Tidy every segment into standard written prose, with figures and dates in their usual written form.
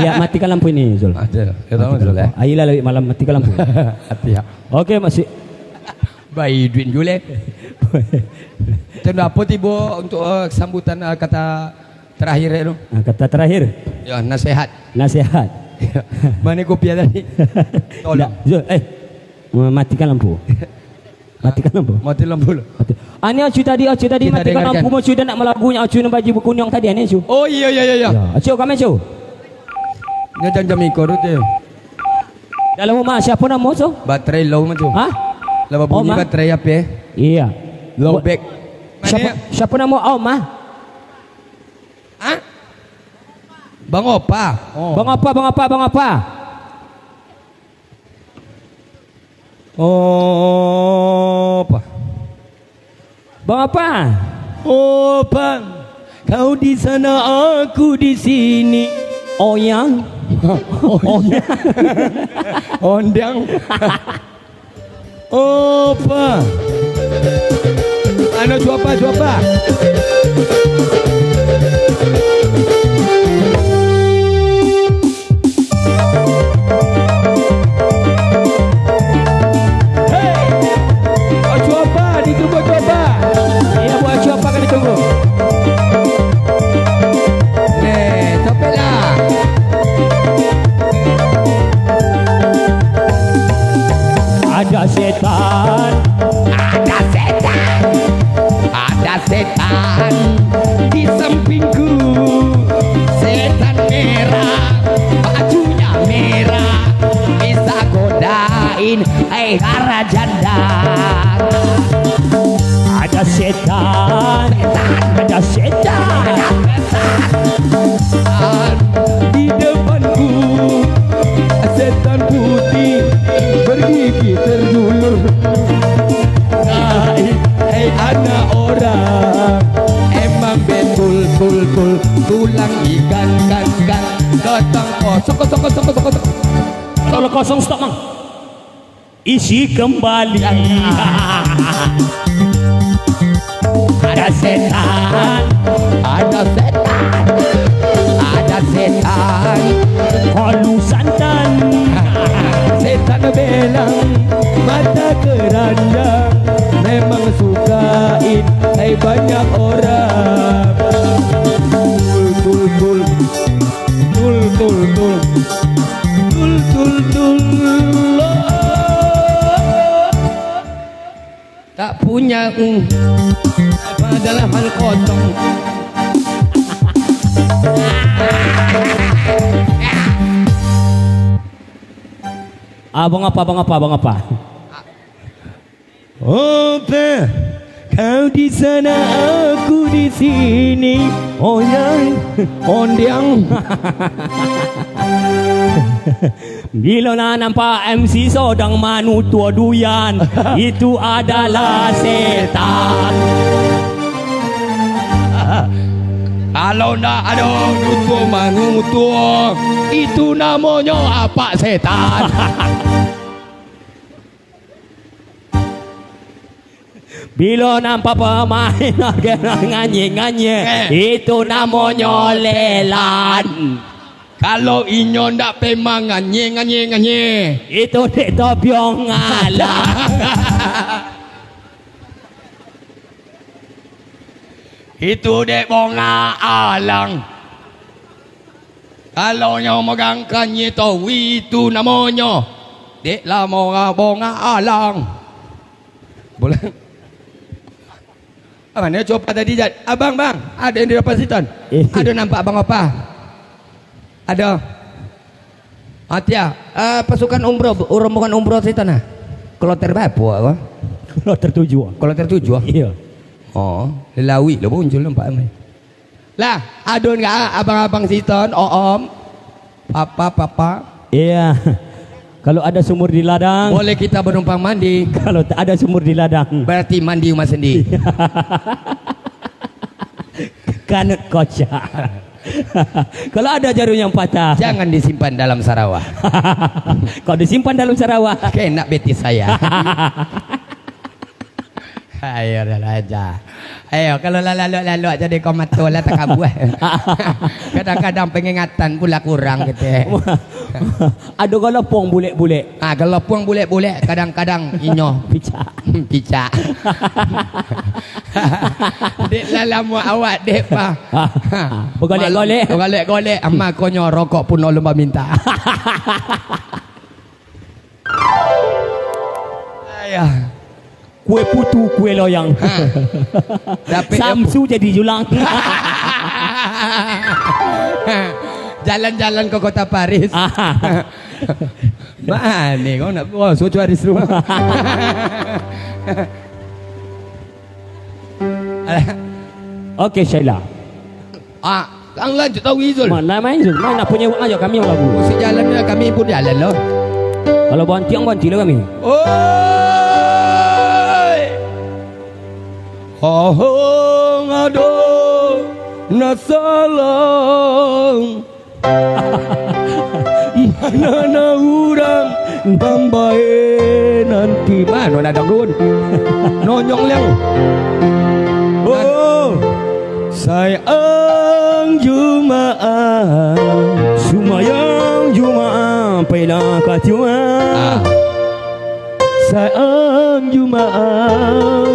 Ya, matikan lampu ini, Zul. Ada. Ya tahu Zul ya. Ayolah lebih malam matikan lampu. Hati ya. Oke, masih. Bayi duit Zul ya. Apa tiba untuk sambutan kata terakhir itu? Kata terakhir. Ya, nasihat. Nasihat. Mana kopi tadi? Tolong. Zul, matikan lampu. Matikan lampu. Mati lampu. Ani acu tadi matikan lampu mau sudah nak melagunya acu nak baju berkunyang tadi ani acu. Oh iya. Ya, acu kami acu. Nya jam ikor tu. Dalam rumah siapa nama so? Baterai low macam. Hah? Lama bunyi baterai apa ya? Iya. Low back. Siapa nama Oma? Hah? Bang Opa. Oh. Bang apa? Opa. Bang apa? Oh bang, kau di sana aku di sini. Oh yang? Ondang. Opa. Ano cuapa. Ditunggu coba. Iya buat siapa kan ditunggu. Nih, cobalah. Ada setan di sampingku. Setan merah, bajunya merah, bisa godain para janda. Ada setan Di depanku, setan putih bergigi terjulur. Hei anak orang, emang betul tulang ikan kan datang kosong. Kalau kosong stop mang. Isi kembali. Ada setan halu santan. Setan belang mata keranjang, memang sukain banyak orang. Tul. Tak punya adalah hal kosong. Abang apa? Opa, kau di sana aku di sini. Oh yang ondang. Bila nak nampak MC sodang manu tua duyan, itu adalah setan. Kalau nak ada nutua manutua, itu namanya apa setan? Bila nampak pemain nganye-nganye, itu namanya lelan. Kalau inyo ndak pemang nganye, itu dek tobyong ngalah. Itu dek bonga alang. Kalau nyo megang kanye to, itu namanya dek lama bonga alang. Boleh? Mana coba tadi Jad? Abang bang, ada yang di depan situ. Ada nampak abang apa? Ada. Atia, pasukan rombongan umroh situ nah. Kloter berapa? Kloter 7. Kloter 7. Iya. Oh, lelawi lo muncul nampak ni. Lah, ada enggak abang-abang situ, om, papa? Iya. Kalau ada sumur di ladang, boleh kita bernumpang mandi. Kalau tak ada sumur di ladang, berarti mandi rumah sendiri. Kanut kocak. Kalau ada jarum yang patah, jangan disimpan dalam Sarawak. Kalau disimpan dalam Sarawak, kena betis saya. Ayo dah aja. Ayo kalau lalu jadi komato lah tak kabuh. Kadang-kadang pengingatan pula kurang gitu. Ada galopong bule-bule. Galopong bule-bule kadang-kadang inyo Picak. picak. Dek lalamu awak dek pa. Bergolek-golek. Golek-golek amma konyo rokok pun lomba minta. Ayah. Kue putu, kue loyang. Tapi Samsu jadi julang. jalan-jalan ke kota Paris. Mana kau nak suatu hari rumah. Okey Sheila. Kang lanjut tahu Izul. Mana main Zul? Main nak punya ajak kami yang lagu. Si jalan kami pun jalan loh. Kalau banti lah kami. Hong ado nasalang mana urang tambahe nanti mana ada dun nonyong lang sayang Jumaat Sumayang Jumaat Pailah kacua sayang Jumaat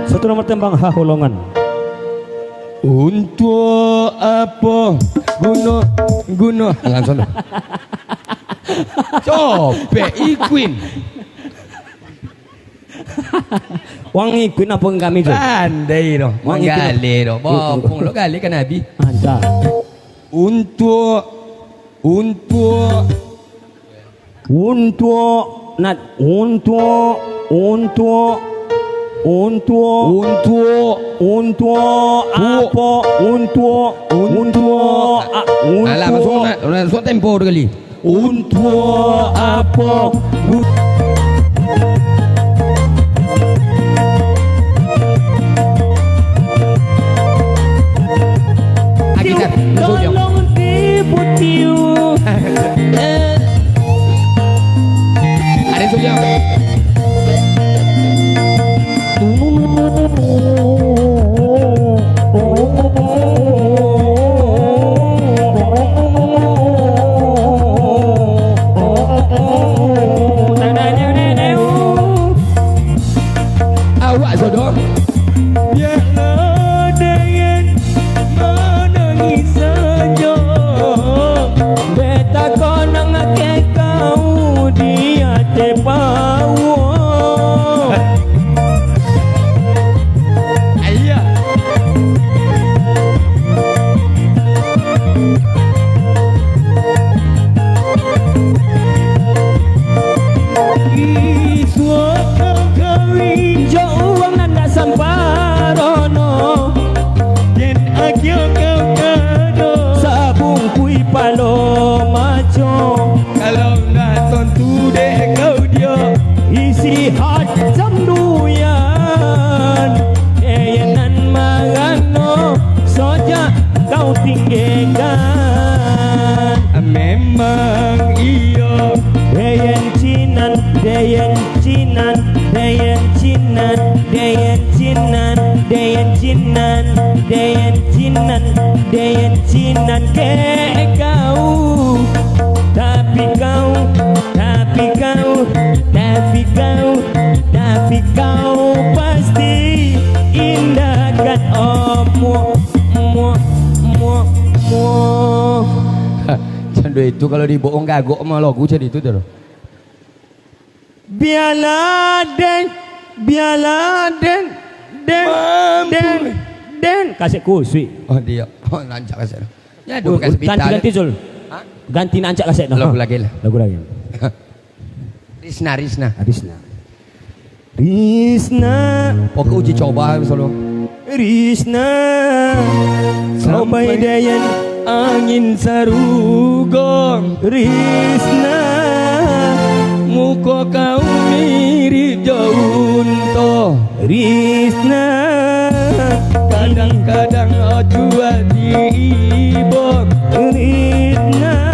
satu nomor tembang Haholongan. Untuk apa guna langsung coba ikuin Wang ikut apa kami tu? pandai doh menggali doh bopong lo gali kan Nabi Ada. untuk Nat untuk apa alah masuk tempo dua kali untuk apa kita masuk jom tolong diputiu ada sujud awak jodoh biarlah dengan menangis saja beta konang ke kau dia tepawo ayah suatu kali jauh nanda samparono dan aku kau kado sabung kui palo maco kalau nak tontu deh kau dia isi hajam duyan eyanan magano soja kau tinggikan memang iya Dayan cinan, dayan cinan, dayan cinan, dayan cinan, dayan cinan, dayan cinan, dayan cinan ke kau. Tapi kau, tapi kau, tapi kau, tapi kau pasti indahkan omo, mo, mo, mo. Cando itu kalau dibohong gagok sama lagu jadi itu dah. Biarlah den, kasih kusui. Oh dia, lancak kaset. Ya dua kaset bintang. Ganti Zul. Ganti nancak kaset dah. Lagu lagi lah. Lagu lagi. Risna. Risna. Pokok uji coba solo. Risna. Sampai dayan angin sarugong. Risna. Muka kau mirip jaunto. Risna. Kadang-kadang jua diibong. Risna.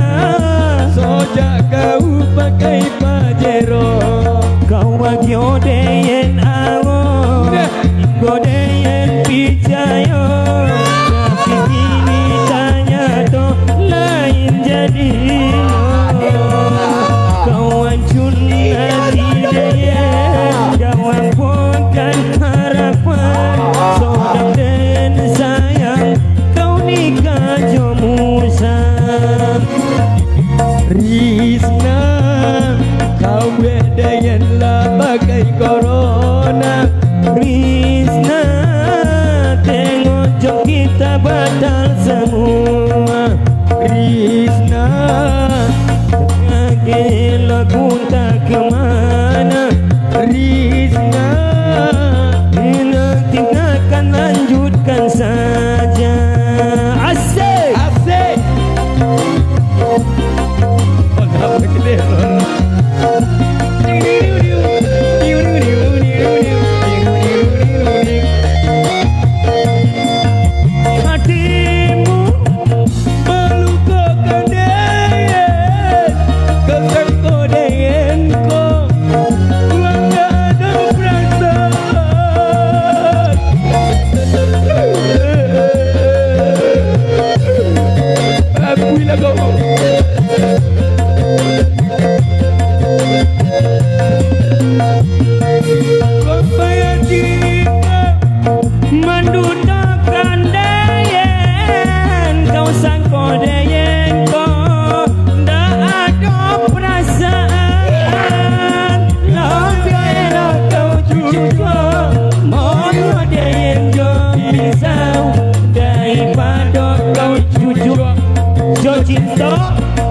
so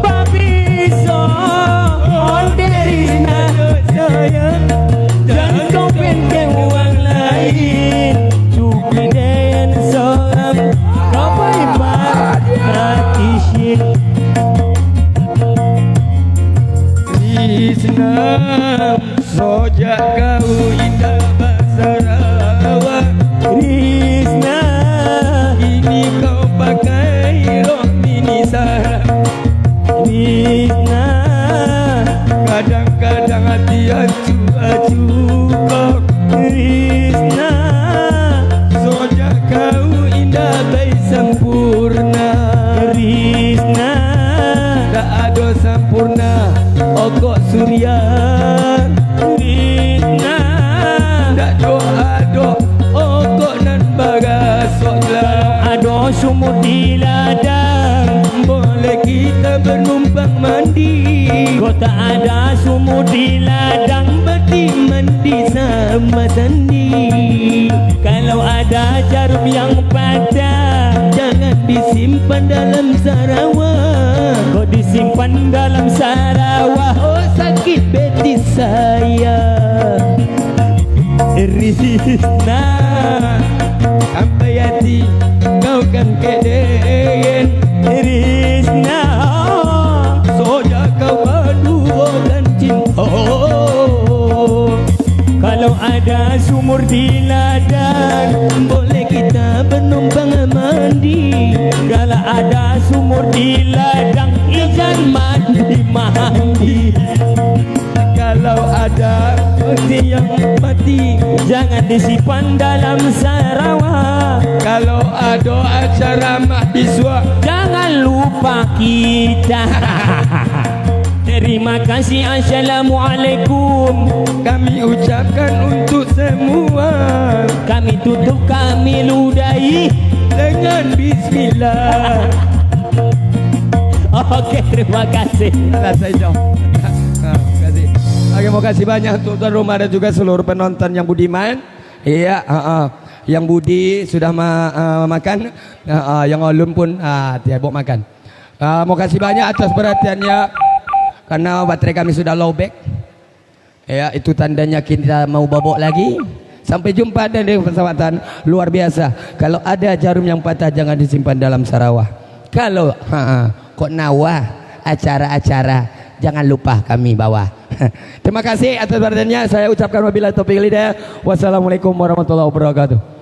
Papi so Oh there is no sayang Jangan kau pinjam uang lain Cukup dan seorang Kau ibarat pratishin Krishna sojak kau indah Sarawak Krishna ini kau pakai rok mini Sarah Krishna kadang-kadang hati acu-acu kau Krishna sojak kau indah baik sempurna Krishna tak ada sempurna okok surya Krishna tak doa-doa okok nan bagasok lah Ado sumur di ladang boleh kita bernumpang mandi Kau tak ada sumur di ladang berarti mandi sama sandi Kalau ada jarum yang patah jangan disimpan dalam Sarawak Kau disimpan dalam Sarawak oh sakit betis saya Krishna sampai hati kau kan keden Krishna sojak kau adukan cinta Kalau ada sumur di ladang boleh kita bernumpang mandi Kalau ada sumur di ladang Izan mandi kalau ada hati yang mati Jangan disimpan dalam Sarawak kalau ada acara mahasiswa Jangan lupa kita Terima kasih Assalamualaikum kami ucapkan untuk semua Kami tutup kami ludahi dengan bismillah Oke terima kasih selesai jom kasih. Terima kasih banyak untuk tuan rumah dan juga seluruh penonton yang budiman iya yang budi sudah makan yang ulun pun dia bawa makan terima kasih banyak atas perhatiannya karena baterai kami sudah low back ya itu tandanya kita mau babok lagi sampai jumpa dan di kesempatan luar biasa kalau ada jarum yang patah jangan disimpan dalam Sarawak kalau kok nawah acara-acara jangan lupa kami bawa terima kasih atas perhatiannya saya ucapkan wabillahi taufiq wal hidayah wassalamualaikum warahmatullahi wabarakatuh